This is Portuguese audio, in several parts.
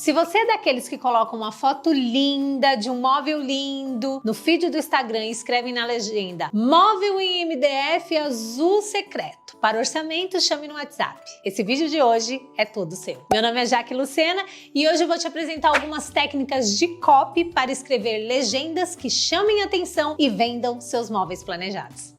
Se você é daqueles que colocam uma foto linda de um móvel lindo no feed do Instagram e escrevem na legenda móvel em MDF azul secreto, para orçamento chame no WhatsApp. Esse vídeo de hoje é todo seu. Meu nome é Jaque Lucena e hoje eu vou te apresentar algumas técnicas de copy para escrever legendas que chamem atenção e vendam seus móveis planejados.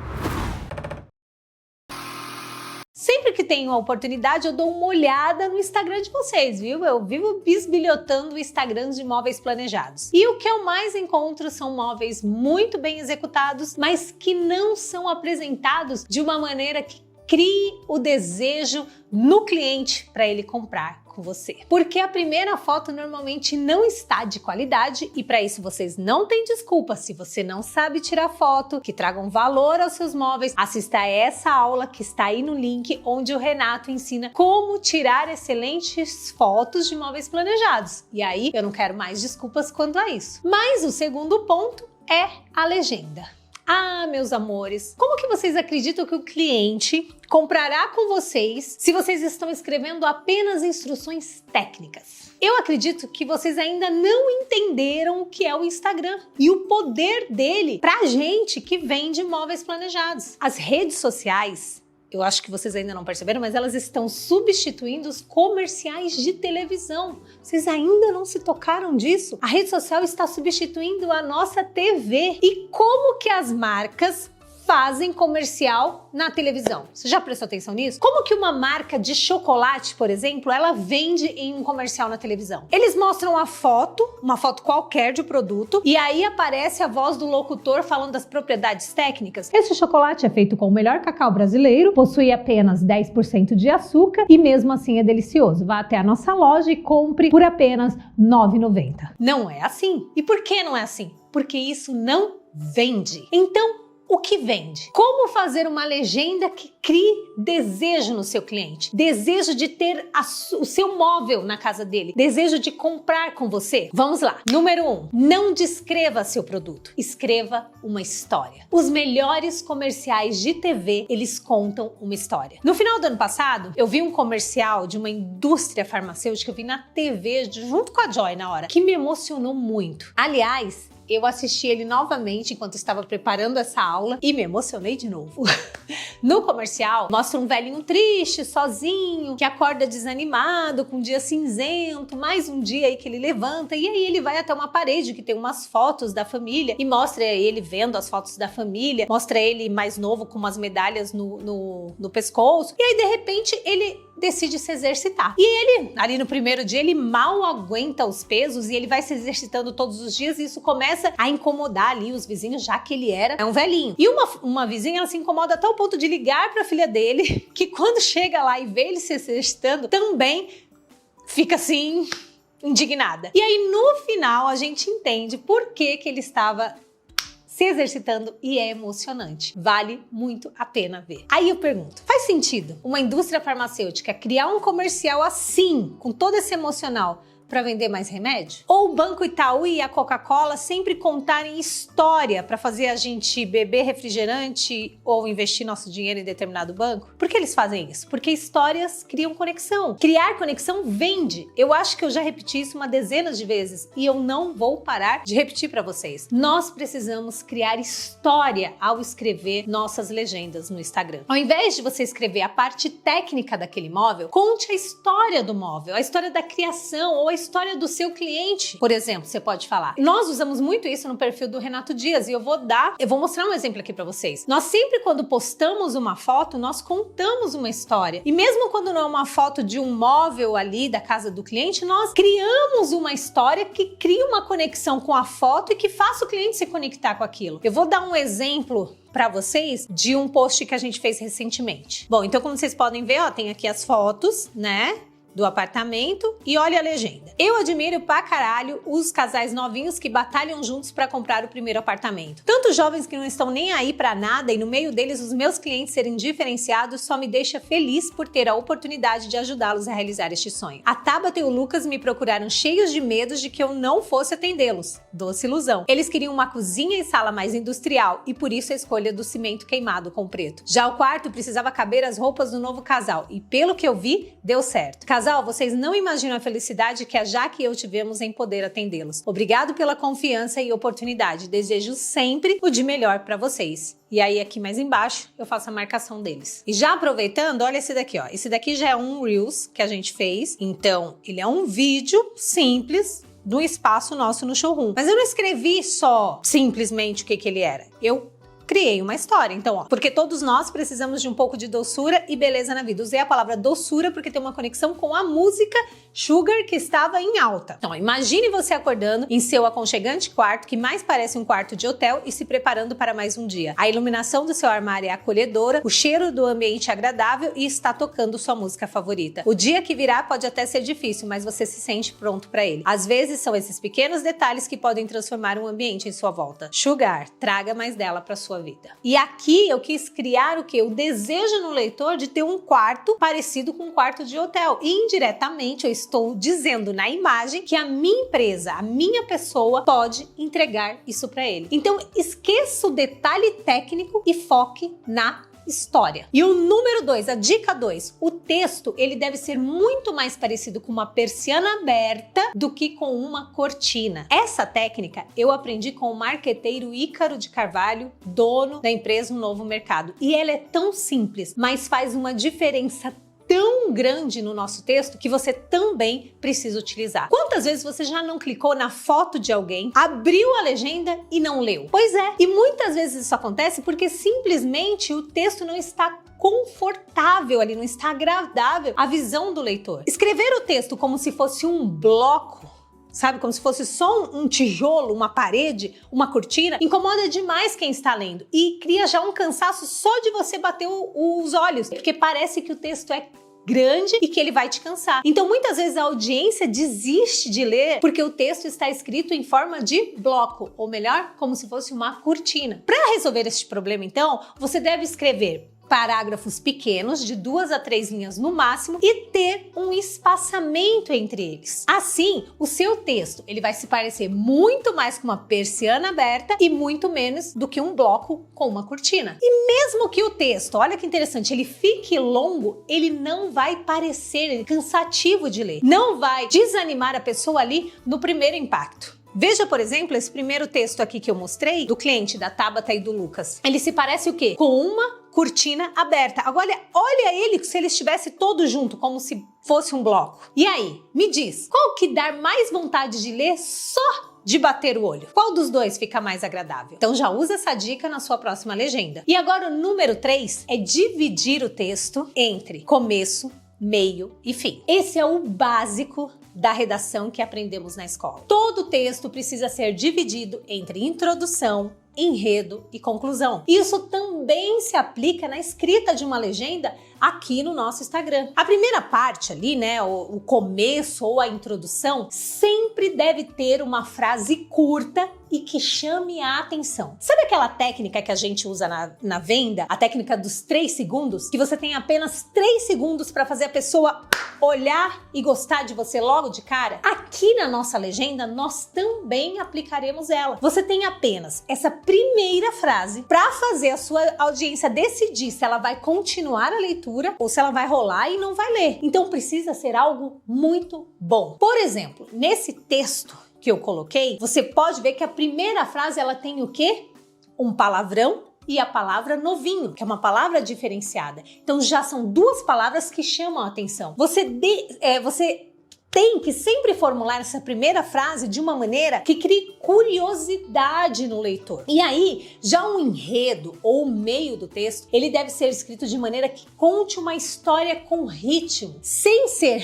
Sempre que tenho a oportunidade, eu dou uma olhada no Instagram de vocês, viu? Eu vivo bisbilhotando o Instagram de móveis planejados. E o que eu mais encontro são móveis muito bem executados, mas que não são apresentados de uma maneira que crie o desejo no cliente para ele comprar com você. Porque a primeira foto normalmente não está de qualidade e para isso vocês não têm desculpa. Se você não sabe tirar foto que tragam valor aos seus móveis, assista a essa aula que está aí no link, onde o Renato ensina como tirar excelentes fotos de móveis planejados. E aí eu não quero mais desculpas quanto a isso. Mas o segundo ponto é a legenda. Ah, meus amores, como que vocês acreditam que o cliente comprará com vocês se vocês estão escrevendo apenas instruções técnicas? Eu acredito que vocês ainda não entenderam o que é o Instagram e o poder dele pra gente que vende móveis planejados. As redes sociais, eu acho que vocês ainda não perceberam, mas elas estão substituindo os comerciais de televisão. Vocês ainda não se tocaram disso? A rede social está substituindo a nossa TV. E como que as marcas fazem comercial na televisão? Você já prestou atenção nisso? Como que uma marca de chocolate, por exemplo, ela vende em um comercial na televisão? Eles mostram a foto, uma foto qualquer de produto, e aí aparece a voz do locutor falando das propriedades técnicas. Esse chocolate é feito com o melhor cacau brasileiro, possui apenas 10% de açúcar e mesmo assim é delicioso. Vá até a nossa loja e compre por apenas R$ 9,90. Não é assim. E por que não é assim? Porque isso não vende. Então, o que vende? Como fazer uma legenda que crie desejo no seu cliente? Desejo de ter o seu móvel na casa dele. Desejo de comprar com você? Vamos lá. Número 1. Não descreva seu produto. Escreva uma história. Os melhores comerciais de TV, eles contam uma história. No final do ano passado, eu vi um comercial de uma indústria farmacêutica, eu vi na TV junto com a Joy na hora, que me emocionou muito. Aliás, eu assisti ele novamente enquanto estava preparando essa aula e me emocionei de novo. No comercial, mostra um velhinho triste, sozinho, que acorda desanimado, com um dia cinzento, mais um dia aí que ele levanta e aí ele vai até uma parede que tem umas fotos da família e mostra ele vendo as fotos da família, mostra ele mais novo com umas medalhas no pescoço e aí de repente ele decide se exercitar. E ele, ali no primeiro dia, ele mal aguenta os pesos e ele vai se exercitando todos os dias e isso começa a incomodar ali os vizinhos, já que ele era um velhinho. E uma vizinha, ela se incomoda até o ponto de ligar para a filha dele, que quando chega lá e vê ele se exercitando, também fica assim, indignada. E aí, no final, a gente entende por que ele estava se exercitando e é emocionante. Vale muito a pena ver. Aí eu pergunto, faz sentido uma indústria farmacêutica criar um comercial assim, com todo esse emocional, para vender mais remédio? Ou o Banco Itaú e a Coca-Cola sempre contarem história para fazer a gente beber refrigerante ou investir nosso dinheiro em determinado banco? Por que eles fazem isso? Porque histórias criam conexão. Criar conexão vende. Eu acho que eu já repeti isso uma dezena de vezes e eu não vou parar de repetir para vocês. Nós precisamos criar história ao escrever nossas legendas no Instagram. Ao invés de você escrever a parte técnica daquele móvel, conte a história do móvel, a história da criação ou a história do seu cliente, por exemplo, você pode falar. Nós usamos muito isso no perfil do Renato Dias e eu vou mostrar um exemplo aqui para vocês. Nós sempre quando postamos uma foto, nós contamos uma história. E mesmo quando não é uma foto de um móvel ali da casa do cliente, nós criamos uma história que cria uma conexão com a foto e que faça o cliente se conectar com aquilo. Eu vou dar um exemplo para vocês de um post que a gente fez recentemente. Bom, então como vocês podem ver, ó, tem aqui as fotos, né, do apartamento e olha a legenda. Eu admiro pra caralho os casais novinhos que batalham juntos pra comprar o primeiro apartamento. Tantos jovens que não estão nem aí pra nada e no meio deles os meus clientes serem diferenciados só me deixa feliz por ter a oportunidade de ajudá-los a realizar este sonho. A Tabata e o Lucas me procuraram cheios de medos de que eu não fosse atendê-los. Doce ilusão. Eles queriam uma cozinha e sala mais industrial e por isso a escolha do cimento queimado com preto. Já o quarto precisava caber as roupas do novo casal e pelo que eu vi, deu certo. Casal, vocês não imaginam a felicidade que a Jaque e eu tivemos em poder atendê-los. Obrigado pela confiança e oportunidade. Desejo sempre o de melhor para vocês. E aí aqui mais embaixo eu faço a marcação deles. E já aproveitando, olha esse daqui, ó. Esse daqui já é um Reels que a gente fez. Então, ele é um vídeo simples do espaço nosso no showroom. Mas eu não escrevi só simplesmente o que ele era. Eu criei uma história. Então, ó, porque todos nós precisamos de um pouco de doçura e beleza na vida. Usei a palavra doçura porque tem uma conexão com a música Sugar, que estava em alta. Então, imagine você acordando em seu aconchegante quarto, que mais parece um quarto de hotel, e se preparando para mais um dia. A iluminação do seu armário é acolhedora, o cheiro do ambiente é agradável e está tocando sua música favorita. O dia que virá pode até ser difícil, mas você se sente pronto para ele. Às vezes, são esses pequenos detalhes que podem transformar um ambiente em sua volta. Sugar, traga mais dela para sua vida. E aqui eu quis criar o quê? O desejo no leitor de ter um quarto parecido com um quarto de hotel. E indiretamente eu estou dizendo na imagem que a minha empresa, a minha pessoa pode entregar isso para ele. Então esqueça o detalhe técnico e foque na história. E o número 2, a dica 2, o texto ele deve ser muito mais parecido com uma persiana aberta do que com uma cortina. Essa técnica eu aprendi com o marqueteiro Ícaro de Carvalho, dono da empresa Um Novo Mercado. E ela é tão simples, mas faz uma diferença tão grande no nosso texto que você também precisa utilizar. Quantas vezes você já não clicou na foto de alguém, abriu a legenda e não leu? Pois é, e muitas vezes isso acontece porque simplesmente o texto não está confortável ali, não está agradável à visão do leitor. Escrever o texto como se fosse um bloco, sabe, como se fosse só um tijolo, uma parede, uma cortina, incomoda demais quem está lendo e cria já um cansaço só de você bater os olhos, porque parece que o texto é grande e que ele vai te cansar. Então muitas vezes a audiência desiste de ler porque o texto está escrito em forma de bloco, ou melhor, como se fosse uma cortina. Para resolver este problema, então, você deve escrever parágrafos pequenos, de 2 a 3 linhas no máximo, e ter um espaçamento entre eles. Assim, o seu texto ele vai se parecer muito mais com uma persiana aberta e muito menos do que um bloco com uma cortina. E mesmo que o texto, olha que interessante, ele fique longo, ele não vai parecer cansativo de ler. Não vai desanimar a pessoa ali no primeiro impacto. Veja, por exemplo, esse primeiro texto aqui que eu mostrei, do cliente, da Tabata e do Lucas. Ele se parece o quê? Com uma cortina aberta. Agora, olha ele se ele estivesse todo junto, como se fosse um bloco. E aí, me diz, qual que dá mais vontade de ler só de bater o olho? Qual dos dois fica mais agradável? Então já usa essa dica na sua próxima legenda. E agora o número 3 é dividir o texto entre começo, meio e fim. Esse é o básico da redação que aprendemos na escola. Todo texto precisa ser dividido entre introdução, enredo e conclusão. Isso também se aplica na escrita de uma legenda aqui no nosso Instagram. A primeira parte ali, né, o começo ou a introdução, sempre deve ter uma frase curta e que chame a atenção. Sabe aquela técnica que a gente usa na venda? A técnica dos 3 segundos? Que você tem apenas 3 segundos para fazer a pessoa olhar e gostar de você logo de cara? Aqui na nossa legenda, nós também aplicaremos ela. Você tem apenas essa primeira frase para fazer a sua audiência decidir se ela vai continuar a leitura ou se ela vai rolar e não vai ler. Então precisa ser algo muito bom. Por exemplo, nesse texto que eu coloquei, você pode ver que a primeira frase ela tem o quê? Um palavrão e a palavra novinho, que é uma palavra diferenciada. Então já são 2 palavras que chamam a atenção. Você tem que sempre formular essa primeira frase de uma maneira que crie curiosidade no leitor. E aí, já um enredo ou o meio do texto, ele deve ser escrito de maneira que conte uma história com ritmo, sem ser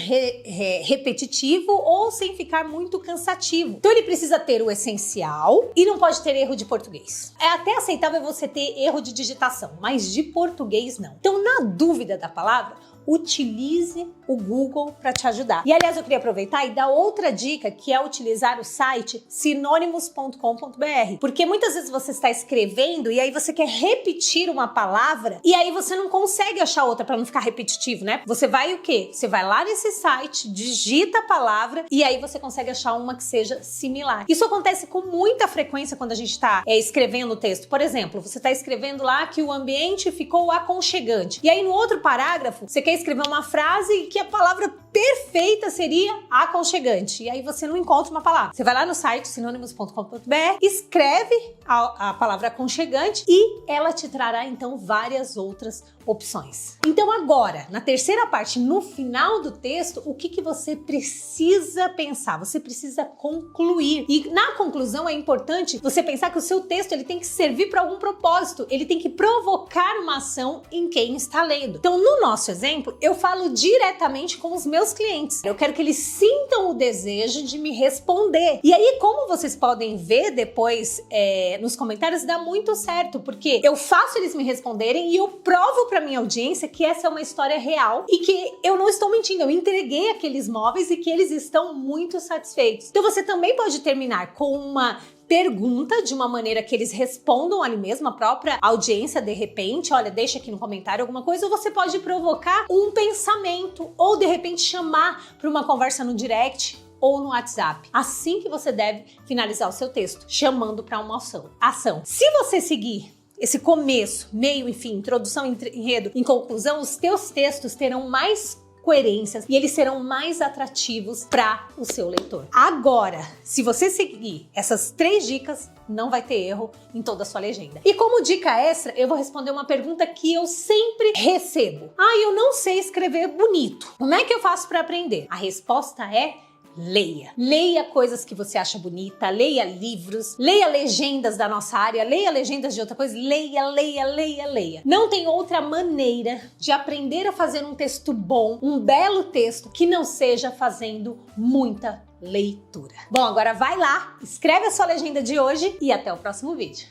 repetitivo ou sem ficar muito cansativo. Então ele precisa ter o essencial e não pode ter erro de português. É até aceitável você ter erro de digitação, mas de português não. Então, na dúvida da palavra, utilize o Google para te ajudar. E aliás, eu queria aproveitar e dar outra dica, que é utilizar o site sinônimos.com.br, porque muitas vezes você está escrevendo e aí você quer repetir uma palavra e aí você não consegue achar outra para não ficar repetitivo, né? Você vai o quê? Você vai lá nesse site, digita a palavra e aí você consegue achar uma que seja similar. Isso acontece com muita frequência quando a gente está escrevendo o texto. Por exemplo, você está escrevendo lá que o ambiente ficou aconchegante e aí no outro parágrafo você quer escrever uma frase que a palavra perfeita seria aconchegante. E aí você não encontra uma palavra. Você vai lá no site sinônimos.com.br, escreve a palavra aconchegante e ela te trará então várias outras opções. Então agora, na terceira parte, no final do texto, o que você precisa pensar? Você precisa concluir. E na conclusão é importante você pensar que o seu texto ele tem que servir para algum propósito, ele tem que provocar uma ação em quem está lendo. Então, no nosso exemplo, eu falo diretamente com os meus clientes. Eu quero que eles sintam o desejo de me responder. E aí, como vocês podem ver depois nos comentários, dá muito certo, porque eu faço eles me responderem e eu provo para minha audiência que essa é uma história real e que eu não estou mentindo, eu entreguei aqueles móveis e que eles estão muito satisfeitos. Então você também pode terminar com uma pergunta de uma maneira que eles respondam ali mesmo, a própria audiência de repente, olha, deixa aqui no comentário alguma coisa, ou você pode provocar um pensamento, ou de repente chamar para uma conversa no direct ou no WhatsApp. Assim que você deve finalizar o seu texto, chamando para uma ação. Se você seguir esse começo, meio, enfim, introdução, enredo, em conclusão, os teus textos terão mais coerências e eles serão mais atrativos para o seu leitor. Agora, se você seguir essas 3 dicas, não vai ter erro em toda a sua legenda. E como dica extra, eu vou responder uma pergunta que eu sempre recebo. Eu não sei escrever bonito. Como é que eu faço para aprender? A resposta é: leia. Leia coisas que você acha bonita, leia livros, leia legendas da nossa área, leia legendas de outra coisa, leia, leia, leia, leia. Não tem outra maneira de aprender a fazer um texto bom, um belo texto, que não seja fazendo muita leitura. Bom, agora vai lá, escreve a sua legenda de hoje e até o próximo vídeo.